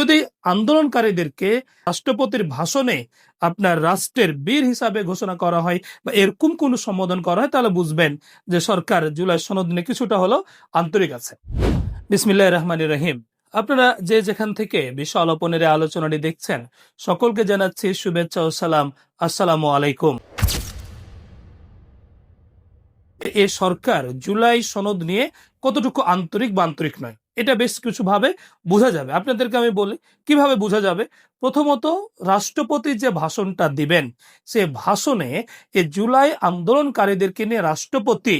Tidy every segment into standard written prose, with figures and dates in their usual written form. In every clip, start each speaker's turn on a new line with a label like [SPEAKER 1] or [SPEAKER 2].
[SPEAKER 1] যদি আন্দোলনকারীদেরকে রাষ্ট্রপতির ভাষণে আপনার রাষ্ট্রের বীর হিসাবে ঘোষণা করা হয় বা এরকম কোনো সম্বোধন করা হয়, তাহলে বুঝবেন যে সরকার জুলাই সনদ নিয়ে কিছুটা হলো আন্তরিক আছে। বিসমিল্লাহির রহমানির রহিম। আপনারা যে যেখান থেকে বিশাল ওপেনের আলোচনাটি দেখছেন, সকলকে জানাচ্ছি শুভেচ্ছা ও সালাম। আসসালামু আলাইকুম। এ সরকার জুলাই সনদ নিয়ে কতটুকু আন্তরিক বা আন্তরিক নয়, এটা বেশ কিছু ভাবে বোঝা যাবে। আপনাদেরকে আমি বলি কিভাবে বোঝা যাবে। প্রথমত, রাষ্ট্রপতি যে ভাষণটা দিবেন, সে ভাষণে এই জুলাই আন্দোলনকারীদেরকে নিয়ে রাষ্ট্রপতি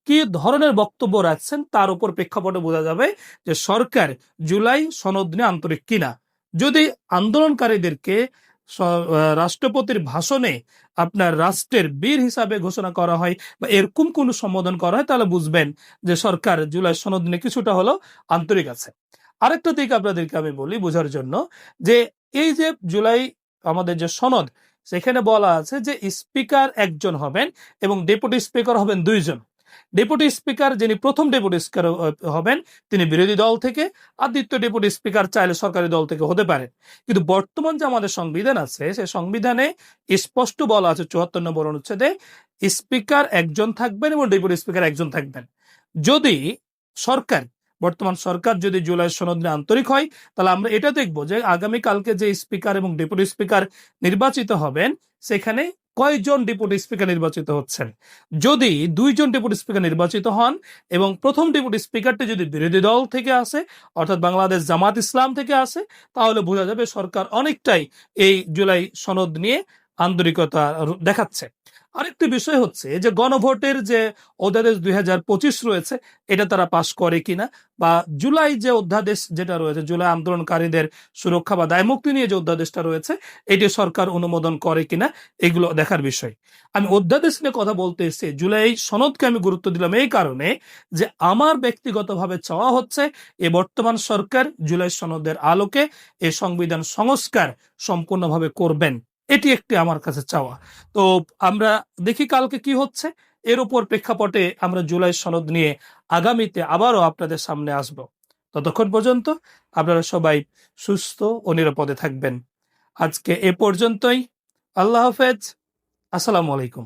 [SPEAKER 1] কি ধরনের বক্তব্য রাখছেন তার উপর প্রেক্ষাপটে বোঝা যাবে যে সরকার জুলাই সনদ নিয়ে আন্তরিক কিনা। যদি আন্দোলনকারীদেরকে রাষ্ট্রপতির ভাষণে আপনার রাষ্ট্রের বীর হিসাবে ঘোষণা করা হয় বা এরকম কোনো সম্বোধন করা হয়, তাহলে বুঝবেন যে সরকার জুলাই সনদ নিয়ে কিছুটা হলো আন্তরিক আছে। আরেকটা দিক আপনাদেরকে আমি বলি বোঝার জন্য, যে এই যে জুলাই আমাদের যে সনদ, সেখানে বলা আছে যে স্পিকার একজন হবেন এবং ডেপুটি স্পিকার হবেন দুইজন। ডেপুটি স্পিকার, যিনি প্রথম ডেপুটি স্পিকার হবেন, তিনি বিরোধী দল থেকে, আর দ্বিতীয় ডেপুটি স্পিকার চাইলে সরকারি দল থেকে হতে পারেন। কিন্তু বর্তমান যে আমাদের সংবিধান আছে, সে সংবিধানে স্পষ্ট বলা আছে ৭৪ নম্বর অনুচ্ছেদে, স্পিকার একজন থাকবেন এবং ডেপুটি স্পিকার একজন থাকবেন। যদি সরকার, বর্তমান সরকার যদি জুলাই সনদ নিয়ে আন্তরিক হয়, তাহলে আমরা এটা দেখব যে আগামীকালকে যে স্পিকার এবং ডেপুটি স্পিকার নির্বাচিত হবেন, সেখানে কয়জন ডেপুটি স্পিকার নির্বাচিত হচ্ছেন। যদি দুইজন ডেপুটি স্পিকার নির্বাচিত হন এবং প্রথম ডেপুটি স্পিকারটি যদি বিরোধী দল থেকে আসে, অর্থাৎ বাংলাদেশ জামাত ইসলাম থেকে আসে, তাহলে বোঝা যাবে সরকার অনেকটাই এই জুলাই সনদ নিয়ে আন্তরিকতা দেখাচ্ছে। আরেকটি বিষয় হচ্ছে যে গণভোটের যে অধ্যাদেশ ২০২৫ রয়েছে, এটা তারা পাশ করে কিনা, বা জুলাই যে অধ্যাদেশ যেটা রয়েছে, জুলাই আন্দোলনকারীদের সুরক্ষা বা দায়মুক্তি নিয়ে যে অধ্যাদেশটা রয়েছে, এটি সরকার অনুমোদন করে কিনা, এগুলো দেখার বিষয়। আমি অধ্যাদেশ নিয়ে কথা বলতে এসে জুলাই সনদকে আমি গুরুত্ব দিলাম এই কারণে যে আমার ব্যক্তিগতভাবে চাওয়া হচ্ছে এ বর্তমান সরকার জুলাই সনদের আলোকে এই সংবিধান সংস্কার সম্পূর্ণভাবে করবেন। এটি একটি আমার কাছে চাওয়া। তো আমরা দেখি কালকে কি হচ্ছে, এর উপর প্রেক্ষাপটে আমরা জুলাই সনদ নিয়ে আগামীতে আবারও আপনাদের সামনে আসব। ততক্ষণ পর্যন্ত আপনারা সবাই সুস্থ ও নিরাপদে থাকবেন। আজকে এ পর্যন্তই। আল্লাহ হাফেজ। আসসালামু আলাইকুম।